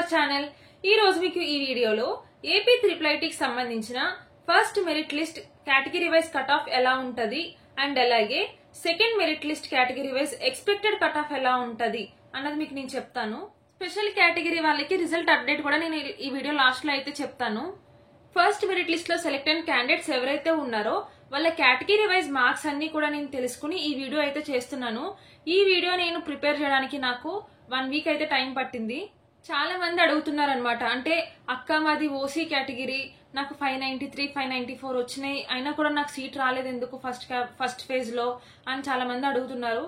Our channel. ఈ రోజు మీకు ఈ వీడియోలో ఏపీ ట్రిపుల్ ఐటీకి సంబంధించిన first merit list category wise cut off ఎలా ఉంటది అండ్ అలాగే second merit list category wise expected cut off ఎలా ఉంటది అన్నది మీకు నేను చెప్తాను. స్పెషల్ కేటగిరీ వాళ్ళకి రిజల్ట్ అప్డేట్ కూడా నేను ఈ వీడియో లాస్ట్ లో అయితే చెప్తాను. ఫస్ట్ మెరిట్ లిస్ట్ లో సెలెక్ట్ అయిన క్యాండిడేట్స్ ఎవరైతే ఉన్నారో వాళ్ళ కేటగిరీ వైజ్ మార్క్స్ అన్ని కూడా నేను తెలుసుకుని ఈ వీడియో అయితే చేస్తున్నాను. ఈ వీడియో నేను ప్రిపేర్ చేయడానికి నాకు 1 వీక్ అయితే టైం పట్టింది. చాలా మంది అడుగుతున్నారు అనమాట, అంటే అక్క మాది ఓసీ కేటగిరీ, నాకు 593 594 వచ్చినాయి, అయినా కూడా నాకు సీట్ రాలేదు ఎందుకు ఫస్ట్ ఫేజ్ లో అని చాలా మంది అడుగుతున్నారు.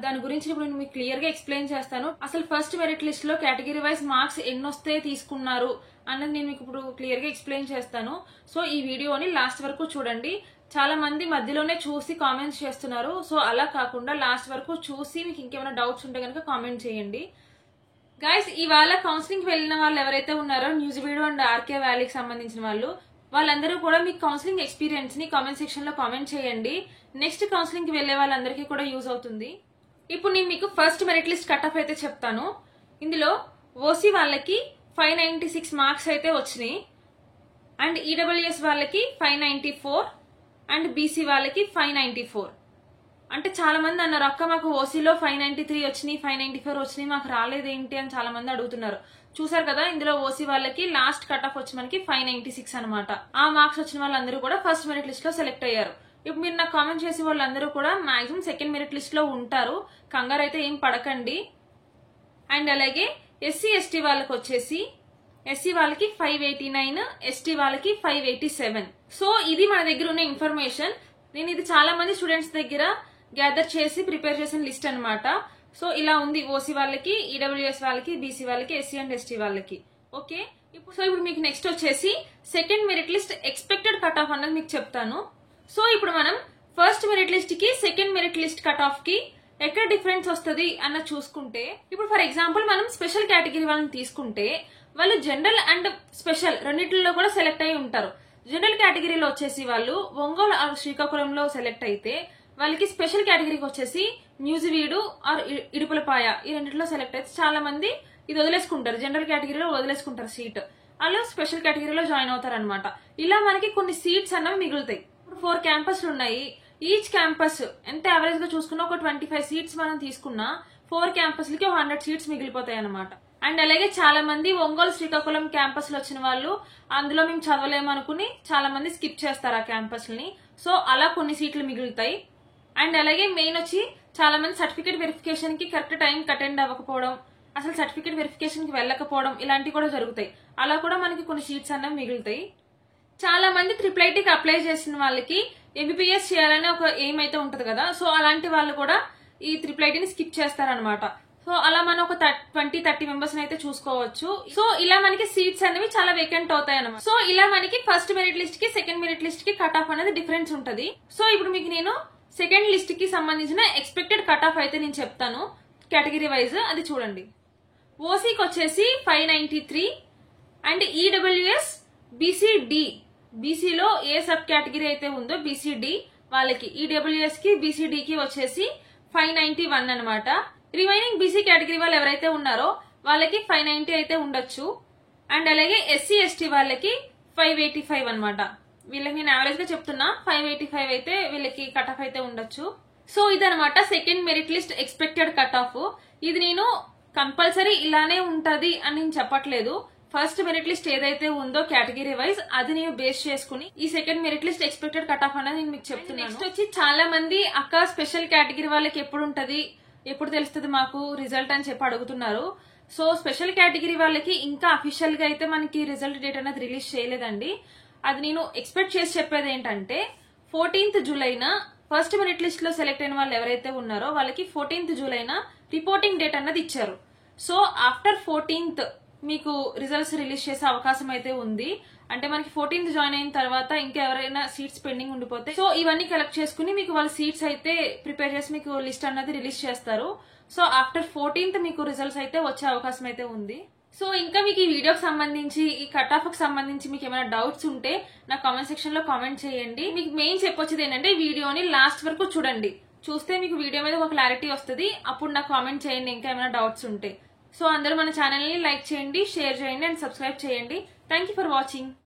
దాని గురించి ఇప్పుడు నేను మీకు క్లియర్ గా ఎక్స్ప్లెయిన్ చేస్తాను. అసలు ఫస్ట్ మెరిట్ లిస్ట్ లో కేటగిరీ వైజ్ మార్క్స్ ఎన్నొస్తే తీసుకున్నారు అన్నది నేను మీకు ఇప్పుడు క్లియర్ గా ఎక్స్ప్లెయిన్ చేస్తాను. సో ఈ వీడియోని లాస్ట్ వరకు చూడండి. చాలా మంది మధ్యలోనే చూసి కామెంట్స్ చేస్తున్నారు. సో అలా కాకుండా లాస్ట్ వరకు చూసి మీకు ఇంకేమైనా డౌట్స్ ఉంటే కనుక కామెంట్ చేయండి. గైస్, ఇవాళ కౌన్సిలింగ్ కి వెళ్ళిన వాళ్ళు ఎవరైతే ఉన్నారో న్యూజివీడు అండ్ ఆర్కే వ్యాలీకి సంబంధించిన వాళ్ళందరూ కూడా మీ కౌన్సిలింగ్ ఎక్స్పీరియన్స్ ని కామెంట్ సెక్షన్ లో కామెంట్ చేయండి. నెక్స్ట్ కౌన్సిలింగ్ కి వెళ్లే వాళ్ళందరికీ కూడా యూజ్ అవుతుంది. ఇప్పుడు నేను మీకు first merit list cut off అయితే చెప్తాను. ఇందులో ఓసీ వాళ్ళకి 596 మార్క్స్ అయితే వచ్చినాయి అండ్ ఈడబ్ల్యూఎస్ వాళ్ళకి 594 అండ్ బీసీ వాళ్ళకి 594. అంటే చాలా మంది అన్నారు, అక్క మాకు ఓసీలో 593 వచ్చినాయి 594 వచ్చినాయి మాకు రాలేదేంటి అని చాలా మంది అడుగుతున్నారు. చూసారు కదా, ఇందులో ఓసీ వాళ్ళకి లాస్ట్ కట్ ఆఫ్ వచ్చి మనకి 596 అనమాట. ఆ మార్క్స్ వచ్చిన వాళ్ళందరూ కూడా ఫస్ట్ మెరిట్ లిస్ట్ లో సెలెక్ట్ అయ్యారు. ఇప్పుడు మీరు నాకు కామెంట్ చేసే వాళ్ళందరూ కూడా మాక్సిమం సెకండ్ మెరిట్ లిస్ట్ లో ఉంటారు, కంగారు అయితే ఏం పడకండి. అండ్ అలాగే ఎస్సీ ఎస్టీ వాళ్ళకి వచ్చేసి ఎస్సీ వాళ్ళకి 589, ఎస్టీ వాళ్ళకి 587. సో ఇది మన దగ్గర ఉన్న ఇన్ఫర్మేషన్. నేను ఇది చాలా మంది స్టూడెంట్స్ దగ్గర గ్యాదర్ చేసి ప్రిపేర్ చేసిన లిస్ట్ అనమాట. సో ఇలా ఉంది ఓసీ వాళ్ళకి, ఈడబ్ల్యూఎస్ వాళ్ళకి, బీసీ వాళ్ళకి, ఎస్సీ అండ్ ఎస్టీ వాళ్ళకి. ఓకే, ఇప్పుడు మీకు నెక్స్ట్ వచ్చేసి second merit list expected cut off అన్నది మీకు చెప్తాను. సో ఇప్పుడు మనం ఫస్ట్ మెరిట్ లిస్ట్ కి second merit list cut off కి ఎక్కడ డిఫరెన్స్ వస్తుంది అన్న చూసుకుంటే, ఇప్పుడు ఫర్ ఎగ్జాంపుల్ మనం స్పెషల్ కేటగిరీ వాళ్ళని తీసుకుంటే వాళ్ళు జనరల్ అండ్ స్పెషల్ రెండింటిలో కూడా సెలెక్ట్ అయి ఉంటారు. జనరల్ కేటగిరీలో వచ్చేసి వాళ్ళు ఒంగోలు ఆర్ శ్రీకాకుళంలో సెలెక్ట్ అయితే వాళ్ళకి స్పెషల్ కేటగిరీకి వచ్చేసి న్యూజివీడు ఆర్ ఇడుపులపాయ ఈ రెండింటిలో సెలెక్ట్ అయితే చాలా మంది ఇది వదిలేసుకుంటారు, జనరల్ కేటగిరీలో వదిలేసుకుంటారు సీట్, వాళ్ళు స్పెషల్ కేటగిరీలో జాయిన్ అవుతారు అనమాట. ఇలా మనకి కొన్ని సీట్స్ అన్నవి మిగులుతాయి. ఇప్పుడు 4 క్యాంపస్లు ఉన్నాయి. ఈచ్ క్యాంపస్ ఎంత యావరేజ్ గా చూసుకున్నా ఒక 25 సీట్స్ మనం తీసుకున్నా 4 క్యాంపస్లకి 100 సీట్స్ మిగిలిపోతాయి అనమాట. అండ్ అలాగే చాలా మంది ఒంగోలు శ్రీకాకుళం క్యాంపస్ లో వచ్చిన వాళ్ళు అందులో మేము చదవలేము అనుకుని చాలా మంది స్కిప్ చేస్తారు ఆ క్యాంపస్ ని. సో అలా కొన్ని సీట్లు మిగులుతాయి. అండ్ అలాగే మెయిన్ వచ్చి చాలా మంది సర్టిఫికేట్ వెరిఫికేషన్ కి కరెక్ట్ టైం అటెండ్ అవ్వకపోవడం, అసలు సర్టిఫికేట్ వెరిఫికేషన్ కి వెళ్ళకపోవడం ఇలాంటివి కూడా జరుగుతాయి. అలా కూడా మనకి కొన్ని సీట్స్ అన్నవి మిగులుతాయి. చాలా మంది ట్రిపుల్ ఐటీకి అప్లై చేసిన వాళ్ళకి ఎంబీబీఎస్ చేయాలని ఒక ఎయిమ్ అయితే ఉంటది కదా, సో అలాంటి వాళ్ళు కూడా ఈ ట్రిపుల్ ఐటీని స్కిప్ చేస్తారనమాట. సో అలా మనం ఒక 20-30 మెంబర్స్ అయితే చూసుకోవచ్చు. సో ఇలా మనకి సీట్స్ అనేవి చాలా వేకెంట్ అవుతాయి అన్నమాట. సో ఇలా మనకి ఫస్ట్ మెరిట్ లిస్ట్ కి సెకండ్ మెరిట్ లిస్ట్ కి కట్ ఆఫ్ అనేది డిఫరెన్స్ ఉంటది. సో ఇప్పుడు మీకు నేను సెకండ్ లిస్ట్ కి సంబంధించిన ఎక్స్పెక్టెడ్ కట్ ఆఫ్ అయితే నేను చెప్తాను కేటగిరీ వైజ్, అది చూడండి. ఓసీకి వచ్చేసి 593 అండ్ ఈడబ్ల్యూఎస్ బీసీడి, బీసీలో ఏ సబ్ కేటగిరీ అయితే ఉందో బీసీడి వాళ్ళకి, ఈడబ్ల్యూఎస్ కి బీసీడికి వచ్చేసి 591 అనమాట. రిమైనింగ్ బీసీ కేటగిరీ వాళ్ళు ఎవరైతే ఉన్నారో వాళ్ళకి 590 అయితే ఉండొచ్చు. అండ్ అలాగే ఎస్సీ ఎస్టీ వాళ్ళకి 585 అనమాట. వీళ్ళకి నేను యావరేజ్ గా చెప్తున్నా 585 అయితే వీళ్ళకి కట్ ఆఫ్ అయితే ఉండొచ్చు. సో ఇదనమాట second merit list expected cut off. ఇది నేను కంపల్సరీ ఇలానే ఉంటది అని నేను చెప్పట్లేదు. ఫస్ట్ మెరిట్ లిస్ట్ ఏదైతే ఉందో కేటగిరీ వైజ్ అది నేను బేస్ చేసుకుని ఈ second merit list expected cut off అనేది నేను మీకు చెప్తున్నాను. నెక్స్ట్ వచ్చి చాలా మంది అక్క స్పెషల్ కేటగిరీ వాళ్ళకి ఎప్పుడు ఉంటది, ఎప్పుడు తెలుస్తుంది మాకు రిజల్ట్ అని చెప్పి అడుగుతున్నారు. సో స్పెషల్ కేటగిరీ వాళ్ళకి ఇంకా అఫీషియల్ గా అయితే మనకి రిజల్ట్ డేట్ అనేది రిలీజ్ చేయలేదండి. అది నేను ఎక్స్పెక్ట్ చేసి చెప్పేది ఏంటంటే 14th జూలైన ఫస్ట్ మెరిట్ లిస్ట్ లో సెలెక్ట్ అయిన వాళ్ళు ఎవరైతే ఉన్నారో వాళ్ళకి 14th జూలైన రిపోర్టింగ్ డేట్ అన్నది ఇచ్చారు. సో ఆఫ్టర్ 14th మీకు రిజల్ట్స్ రిలీజ్ చేసే అవకాశం అయితే ఉంది. అంటే మనకి 14th జాయిన్ అయిన తర్వాత ఇంకా ఎవరైనా సీట్స్ పెండింగ్ ఉండిపోతే సో ఇవన్నీ కలెక్ట్ చేసుకుని మీకు వాళ్ళ సీట్స్ అయితే ప్రిపేర్ చేసి మీకు లిస్ట్ అన్నది రిలీజ్ చేస్తారు. సో ఆఫ్టర్ 14th మీకు రిజల్ట్స్ అయితే వచ్చే అవకాశం అయితే ఉంది. సో ఇంకా మీకు ఈ వీడియోకి సంబంధించి ఈ కట్ ఆఫ్ కి సంబంధించి మీకు ఏమైనా డౌట్స్ ఉంటే నా కామెంట్ సెక్షన్ లో కామెంట్ చేయండి. మీకు మెయిన్ చెప్పొచ్చేది ఏంటంటే వీడియోని లాస్ట్ వరకు చూడండి, చూస్తే మీకు వీడియో మీద ఒక క్లారిటీ వస్తుంది. అప్పుడు నాకు కామెంట్ చేయండి ఇంకా ఏమైనా డౌట్స్ ఉంటే. సో అందరూ మన ఛానల్ ని లైక్ చేయండి, షేర్ చేయండి అండ్ సబ్స్క్రైబ్ చేయండి. Thank you for watching.